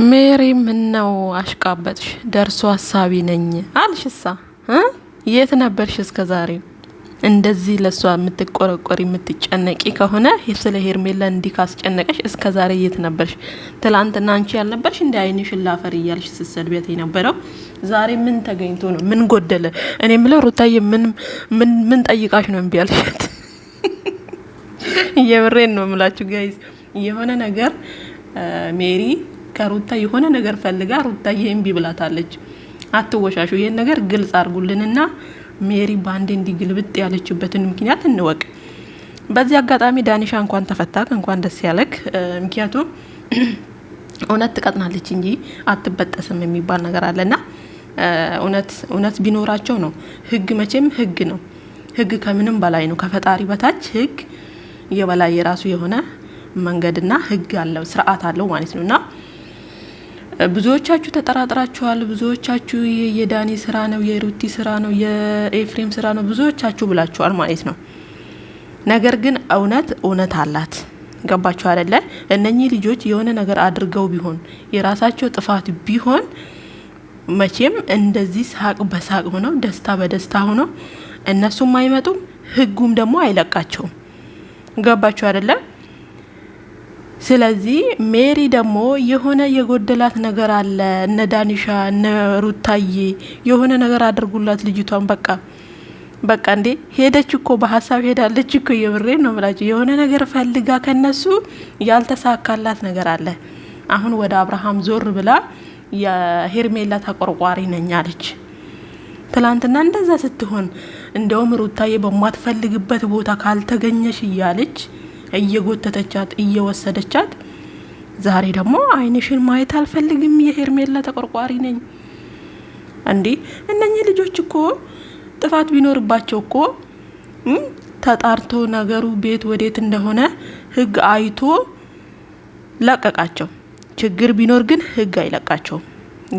ሜሪ ምነው አሽቃበጥሽ? ደርሶ ሀሳቢ ነኝ አልሽሳ? የት ነበርሽ እስከ ዛሬ? እንደዚህ ለሷ የምትቆረቆሪ የምትጨነቂ ከሆነ ስለ ሄርሜላ እንዲህ ካስጨነቀሽ እስከ ዛሬ የት ነበርሽ? ትላንትና አንቺ ያልነበርሽ እንደ አይንሽን ላፈር እያልሽ ስትሰድቢያት የነበረው ዛሬ ምን ተገኝቶ ነው? ምን ጎደለ? እኔ የምለው ሩታዬ ምን ጠይቃሽ ነው እምቢ ያልሻት? የምሬን ነው የምላችሁ ጋይዝ። የሆነ ነገር ሜሪ ከሩታ የሆነ ነገር ፈልጋ ሩታዬ እምቢ ብላታለች። አትወሻሹ። ይሄን ነገር ግልጽ አርጉልንና ሜሪ ባንዴ እንዲግልብጥ ያለችበትን ምክንያት እንወቅ። በዚህ አጋጣሚ ዳኒሻ እንኳን ተፈታክ፣ እንኳን ደስ ያለክ። ምክንያቱም እውነት ትቀጥናለች እንጂ አትበጠስም የሚባል ነገር አለና እውነት ቢኖራቸው ነው። ህግ መቼም ህግ ነው። ህግ ከምንም በላይ ነው። ከፈጣሪ በታች ህግ የበላይ የራሱ የሆነ መንገድና ህግ አለው፣ ስርዓት አለው ማለት ነውና ብዙዎቻችሁ ተጠራጥራችኋል። ብዙዎቻችሁ የዳኒ ስራ ነው፣ የሩቲ ስራ ነው፣ የኤፍሬም ስራ ነው ብዙዎቻችሁ ብላችኋል ማለት ነው። ነገር ግን እውነት አላት። ገባችሁ አይደለ? እነኚህ ልጆች የሆነ ነገር አድርገው ቢሆን የራሳቸው ጥፋት ቢሆን መቼም እንደዚህ ሳቅ በሳቅ ሆነው ደስታ በደስታ ሆነው እነሱም አይመጡም፣ ህጉም ደግሞ አይለቃቸውም። ገባችሁ አይደለ? ስለዚህ ሜሪ ደግሞ የሆነ የጎደላት ነገር አለ። እነ ዳኒሻ እነ ሩታዬ የሆነ ነገር አድርጉላት ልጅቷን። በቃ እንዴ ሄደች እኮ በሀሳብ ሄዳለች እኮ። የብሬን ነው የምላችሁ። የሆነ ነገር ፈልጋ ከነሱ ያልተሳካላት ነገር አለ። አሁን ወደ አብርሃም ዞር ብላ የሄርሜላ ተቆርቋሪ ነኝ አለች። ትላንትና እንደዛ ስትሆን እንደውም ሩታዬ በማትፈልግበት ቦታ ካልተገኘሽ እያለች እየጎተተቻት እየወሰደቻት፣ ዛሬ ደግሞ አይንሽን ማየት አልፈልግም የሄርሜላ ተቆርቋሪ ነኝ። እንዴ እነኚህ ልጆች እኮ ጥፋት ቢኖርባቸው እኮ ተጣርቶ ነገሩ ቤት ወዴት እንደሆነ ህግ አይቶ ለቀቃቸው። ችግር ቢኖር ግን ህግ አይለቃቸውም።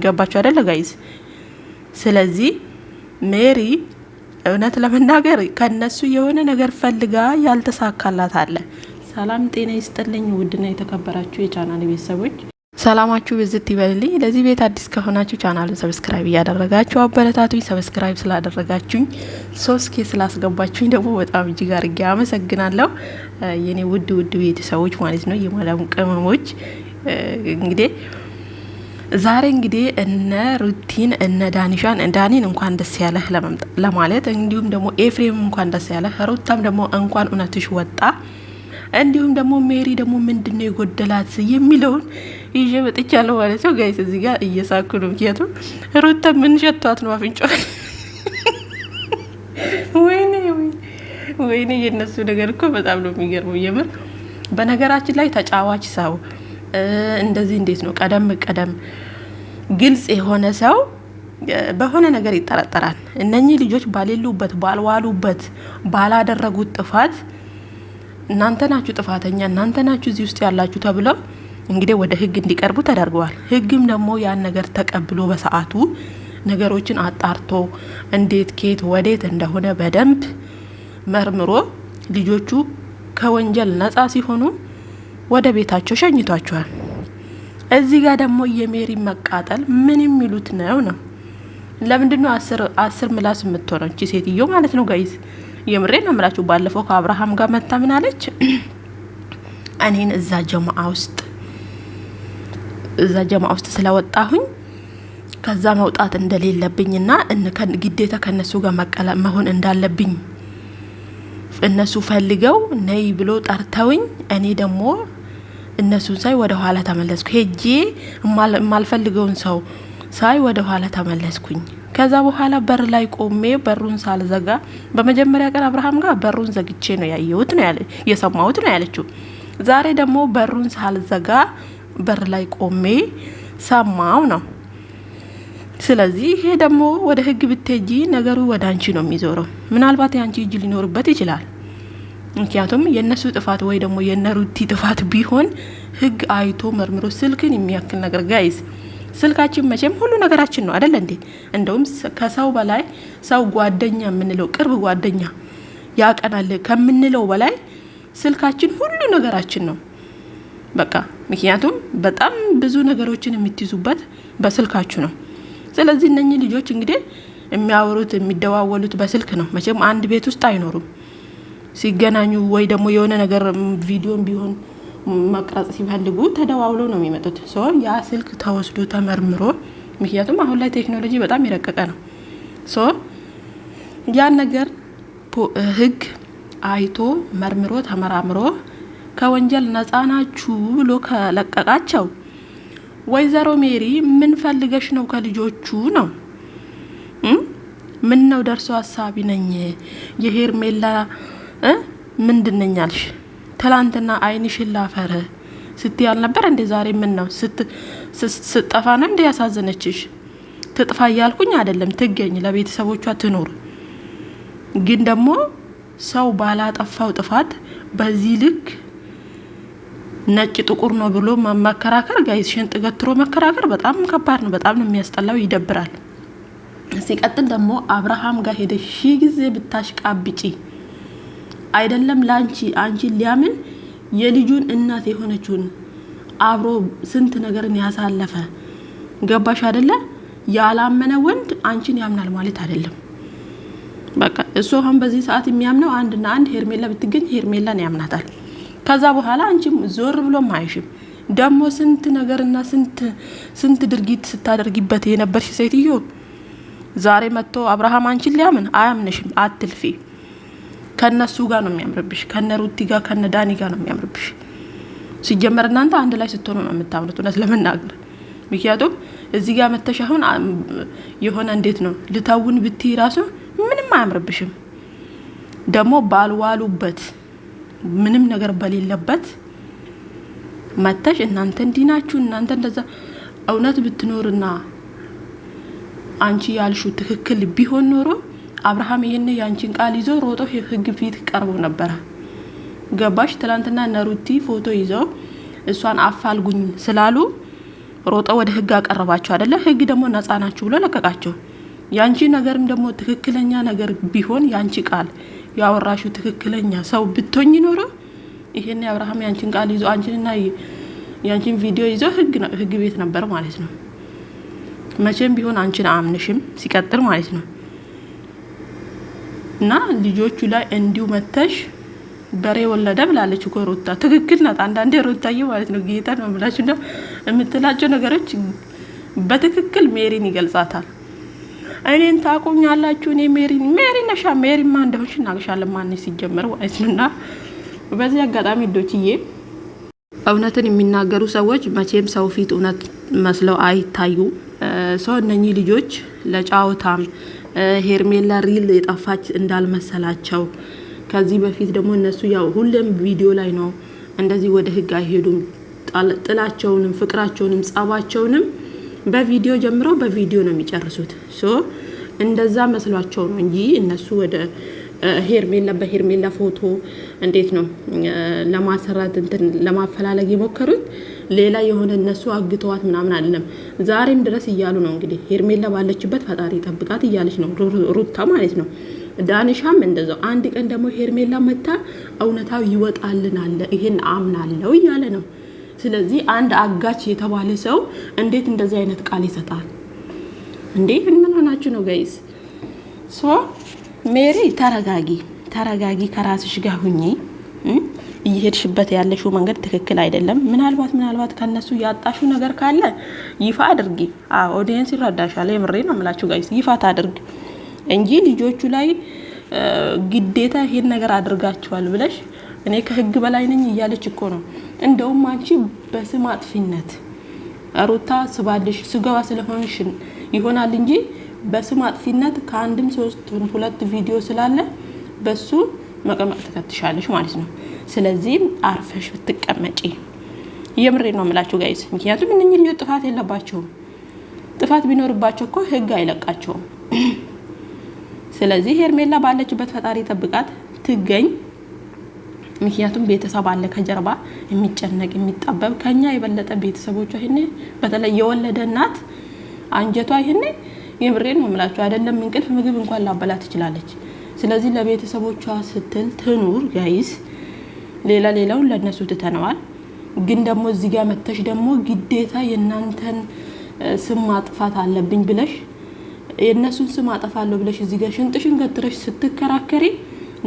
ገባችሁ አይደለ ጋይዝ? ስለዚህ ሜሪ እውነት ለመናገር ከነሱ የሆነ ነገር ፈልጋ ያልተሳካላት አለ። ሰላም ጤና ይስጥልኝ ውድና የተከበራችሁ የቻናል ቤተሰቦች፣ ሰላማችሁ ብዝት ይበልልኝ። ለዚህ ቤት አዲስ ከሆናችሁ ቻናሉን ሰብስክራይብ እያደረጋችሁ አበረታቱኝ። ሰብስክራይብ ስላደረጋችሁኝ 3K ስላስገባችሁኝ ደግሞ በጣም እጅግ አድርጌ አመሰግናለሁ። የኔ ውድ ቤተሰቦች ማለት ነው፣ የማዳም ቅመሞች። እንግዲህ ዛሬ እነ ሩቲን እነ ዳኒሻን ዳኒን እንኳን ደስ ያለህ ለማለት እንዲሁም ደግሞ ኤፍሬም እንኳን ደስ ያለህ፣ ሩታም ደግሞ እንኳን እውነትሽ ወጣ፣ እንዲሁም ደግሞ ሜሪ ደግሞ ምንድነው የጎደላት የሚለውን ይዤ መጥቻለሁ ማለት ነው። ጋይስ እዚህ ጋር እየሳኩ ነው። ምክንያቱም ሩታ ምን ሸቷት ነው አፍንጫው? ወይኔ የነሱ ነገር እኮ በጣም ነው የሚገርመው የምር። በነገራችን ላይ ተጫዋች ሰው እንደዚህ እንዴት ነው ቀደም ግልጽ የሆነ ሰው በሆነ ነገር ይጠረጠራል። እነኚህ ልጆች ባሌሉበት ባልዋሉበት ባላደረጉት ጥፋት እናንተ ናችሁ ጥፋተኛ፣ እናንተ ናችሁ እዚህ ውስጥ ያላችሁ ተብለው እንግዲህ ወደ ህግ እንዲቀርቡ ተደርገዋል። ህግም ደግሞ ያን ነገር ተቀብሎ በሰዓቱ ነገሮችን አጣርቶ እንዴት ከየት ወዴት እንደሆነ በደንብ መርምሮ ልጆቹ ከወንጀል ነጻ ሲሆኑ ወደ ቤታቸው ሸኝቷቸዋል። እዚህ ጋር ደግሞ የሜሪ መቃጠል ምን የሚሉት ነው? ለምንድነው 10 ምላስ የምትሆነው እቺ ሴትዮ ማለት ነው ጋይስ? የምሬ ነው የምላችሁ። ባለፈው ከአብርሃም ጋር መጣ ምን አለች? እኔን እዛ ጀማ ውስጥ ስለወጣሁኝ ከዛ መውጣት እንደሌለብኝና ግዴታ ከነሱ ጋር መሆን እንዳለብኝ እነሱ ፈልገው ነይ ብሎ ጠርተውኝ እኔ ደግሞ እነሱን ሳይ ወደ ኋላ ተመለስኩ። ሄጄ የማልፈልገውን ሰው ሳይ ወደ ኋላ ተመለስኩኝ። ከዛ በኋላ በር ላይ ቆሜ በሩን ሳልዘጋ፣ በመጀመሪያ ቀን አብርሃም ጋር በሩን ዘግቼ ነው ያየሁት ነው የሰማሁት ነው ያለችው። ዛሬ ደግሞ በሩን ሳልዘጋ በር ላይ ቆሜ ሰማው ነው። ስለዚህ ይሄ ደግሞ ወደ ህግ ብትሄጂ ነገሩ ወደ አንቺ ነው የሚዞረው። ምናልባት ያንቺ እጅ ሊኖርበት ይችላል። ምክንያቱም የነሱ ጥፋት ወይ ደግሞ የነሩቲ ጥፋት ቢሆን ህግ አይቶ መርምሮ ስልክን የሚያክል ነገር ጋይስ፣ ስልካችን መቼም ሁሉ ነገራችን ነው አይደል እንዴ? እንደውም ከሰው በላይ ሰው ጓደኛ የምንለው ቅርብ ጓደኛ ያቀናል ከምንለው በላይ ስልካችን ሁሉ ነገራችን ነው። በቃ ምክንያቱም በጣም ብዙ ነገሮችን የምትይዙበት በስልካችሁ ነው። ስለዚህ እነኚህ ልጆች እንግዲህ የሚያወሩት የሚደዋወሉት በስልክ ነው። መቼም አንድ ቤት ውስጥ አይኖሩም። ሲገናኙ ወይ ደግሞ የሆነ ነገር ቪዲዮም ቢሆን መቅረጽ ሲፈልጉ ተደዋውለው ነው የሚመጡት። ያ ስልክ ተወስዶ ተመርምሮ፣ ምክንያቱም አሁን ላይ ቴክኖሎጂ በጣም የረቀቀ ነው። ያን ነገር ህግ አይቶ መርምሮ ተመራምሮ ከወንጀል ነፃ ናችሁ ብሎ ከለቀቃቸው ወይዘሮ ሜሪ ምን ፈልገሽ ነው ከልጆቹ ነው? ምን ነው ደርሶ ሀሳቢ ነኝ የሄርሜላ ምንድነኝ አልሽ? ትላንትና አይንሽን ላፈር ስትያል ነበር እንዴ? ዛሬ ምን ነው ስትጠፋ ነው እንዴ ያሳዘነችሽ? ትጥፋ እያልኩኝ አይደለም፣ ትገኝ ለቤተሰቦቿ ትኖር። ግን ደግሞ ሰው ባላጠፋው ጥፋት በዚህ ልክ ነጭ ጥቁር ነው ብሎ መከራከር፣ ጋይስ ሽንጥ ገትሮ መከራከር በጣም ከባድ ነው። በጣም ነው የሚያስጠላው፣ ይደብራል። ሲቀጥል ደግሞ አብርሃም ጋር ሄደሽ ሺህ ጊዜ ብታሽቃብጪ አይደለም ላንቺ አንቺን ሊያምን የልጁን እናት የሆነችውን አብሮ ስንት ነገርን ያሳለፈ ገባሽ አይደለ? ያላመነ ወንድ አንቺን ያምናል ማለት አይደለም። በቃ እሱ አሁን በዚህ ሰዓት የሚያምነው አንድና አንድ ሄርሜላ ብትገኝ ሄርሜላን ያምናታል። ከዛ በኋላ አንቺም ዞር ብሎ ማይሽም ደግሞ ስንት ነገርና ስንት ድርጊት ስታደርጊበት የነበርሽ ሴትዮ ዛሬ መጥቶ አብርሃም አንቺን ሊያምን አያምንሽም። አትልፊ። ከነሱ ጋር ነው የሚያምርብሽ፣ ከነ ሩቲ ጋር ከነ ዳኒ ጋር ነው የሚያምርብሽ። ሲጀመር እናንተ አንድ ላይ ስትሆኑ ነው የምታምኑት እውነት ለመናገር። ምክንያቱም እዚህ ጋር መተሽ አሁን የሆነ እንዴት ነው ልታውን ብትይ ራሱ ምንም አያምርብሽም። ደግሞ ባልዋሉበት ምንም ነገር በሌለበት መተሽ እናንተ እንዲናችሁ እናንተ እንደዛ እውነት ብትኖርና አንቺ ያልሹ ትክክል ቢሆን ኖሮ አብርሃም ይሄን ያንቺን ቃል ይዞ ሮጦ ህግ ፊት ቀርቦ ነበር። ገባሽ? ትላንትና ነሩቲ ፎቶ ይዘው እሷን አፋልጉኝ ስላሉ ሮጦ ወደ ህግ አቀረባቸው አይደለ? ህግ ደግሞ ነፃ ናችሁ ብሎ ለቀቃቸው። ያንቺ ነገርም ደግሞ ትክክለኛ ነገር ቢሆን ያንቺ ቃል ያወራሹ ትክክለኛ ሰው ብትሆኝ ኖሮ ይሄን አብርሃም ያንቺን ቃል ይዞ አንቺንና ያንቺን ቪዲዮ ይዞ ህግ ቤት ነበር ማለት ነው። መቼም ቢሆን አንቺን አምንሽም ሲቀጥል ማለት ነው። እና ልጆቹ ላይ እንዲው መተሽ በሬ ወለደ ብላለች እኮ ሩታ። ትክክል ናት። አንዳንዴ ሩታዬ ማለት ነው ጌታ ነው ብላችሁ ነው የምትላቸው ነገሮች በትክክል ሜሪን ይገልጻታል። እኔን ታቆኛላችሁ። እኔ ሜሪ ነሻ ሜሪማ እንደሆንሽ እናገሻለን ማን ሲጀመር ማለት ነውና በዚህ አጋጣሚ ዶችዬ እውነትን የሚናገሩ ሰዎች መቼም ሰው ፊት እውነት መስለው አይታዩ። ሰው እነኚህ ልጆች ለጫውታም ሄርሜላ ሪል የጠፋች እንዳልመሰላቸው ከዚህ በፊት ደግሞ እነሱ ያው ሁሌም ቪዲዮ ላይ ነው እንደዚህ ወደ ህግ አይሄዱም። ጥላቸውንም ፍቅራቸውንም ጸባቸውንም በቪዲዮ ጀምረው በቪዲዮ ነው የሚጨርሱት። እንደዛ መስሏቸው ነው እንጂ እነሱ ወደ ሄርሜላ በሄርሜላ ፎቶ እንዴት ነው ለማሰራት እንትን ለማፈላለግ የሞከሩት ሌላ የሆነ እነሱ አግተዋት ምናምን አይደለም። ዛሬም ድረስ እያሉ ነው እንግዲህ ሄርሜላ ባለችበት ፈጣሪ ጠብቃት እያለች ነው ሩታ ማለት ነው። ዳንሻም እንደዛው አንድ ቀን ደግሞ ሄርሜላ መታ እውነታው ይወጣልናል ይሄን አምናለሁ እያለ ነው። ስለዚህ አንድ አጋች የተባለ ሰው እንዴት እንደዚህ አይነት ቃል ይሰጣል እንዴ? ምን ሆናችሁ ነው ጋይስ? ሜሪ ተረጋጊ፣ ከራስሽ ጋር ሁኚ። እየሄድሽበት ያለሽው መንገድ ትክክል አይደለም። ምናልባት ከነሱ ያጣሽው ነገር ካለ ይፋ አድርጊ። ኦዲየንስ ይረዳሻል። የምሬ ነው የምላችሁ ጋይስ፣ ይፋ ታድርግ እንጂ ልጆቹ ላይ ግዴታ ይሄን ነገር አድርጋቸዋል ብለሽ እኔ ከህግ በላይ ነኝ እያለች እኮ ነው። እንደውም አንቺ በስም አጥፊነት ሩታ ስባልሽ ስጋዋ ስለሆንሽ ይሆናል እንጂ በስም አጥፊነት ከአንድም 2 ቪዲዮ ስላለ በሱ መቀመቅ ተከትሻለሽ ማለት ነው። ስለዚህ አርፈሽ ብትቀመጪ የምሬ ነው የምላችሁ ጋይስ። ምክንያቱም እነኚህ ልጆች ጥፋት የለባቸውም። ጥፋት ቢኖርባቸው እኮ ህግ አይለቃቸውም። ስለዚህ ሄርሜላ ባለችበት ፈጣሪ ጠብቃት ትገኝ። ምክንያቱም ቤተሰብ አለ ከጀርባ የሚጨነቅ የሚጣበብ ከኛ የበለጠ ቤተሰቦቿ ይሄኔ በተለይ የወለደ እናት አንጀቷ ይሄኔ የምሬን ነው የምላችሁ አይደለም እንቅልፍ ምግብ እንኳን ላበላ ትችላለች። ስለዚህ ለቤተሰቦቿ ስትል ትኑር ጋይስ። ሌላውን ለነሱ ትተነዋል። ግን ደግሞ እዚህ ጋር መተሽ ደግሞ ግዴታ የናንተን ስም ማጥፋት አለብኝ ብለሽ የነሱን ስም አጠፋለሁ ብለሽ እዚህ ጋር ሽንጥሽን ገትረሽ ስትከራከሪ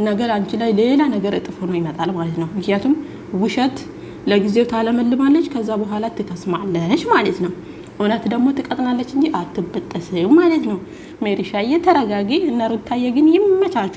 ነገር አንቺ ላይ ሌላ ነገር እጥፎ ነው ይመጣል ማለት ነው። ምክንያቱም ውሸት ለጊዜው ታለመልማለች ከዛ በኋላ ትከስማለች ማለት ነው። እውነት ደግሞ ትቀጥናለች እንጂ አትበጠስም ማለት ነው። ሜሪሻዬ ተረጋጊ እና ሩታዬ ግን ይመቻቹ።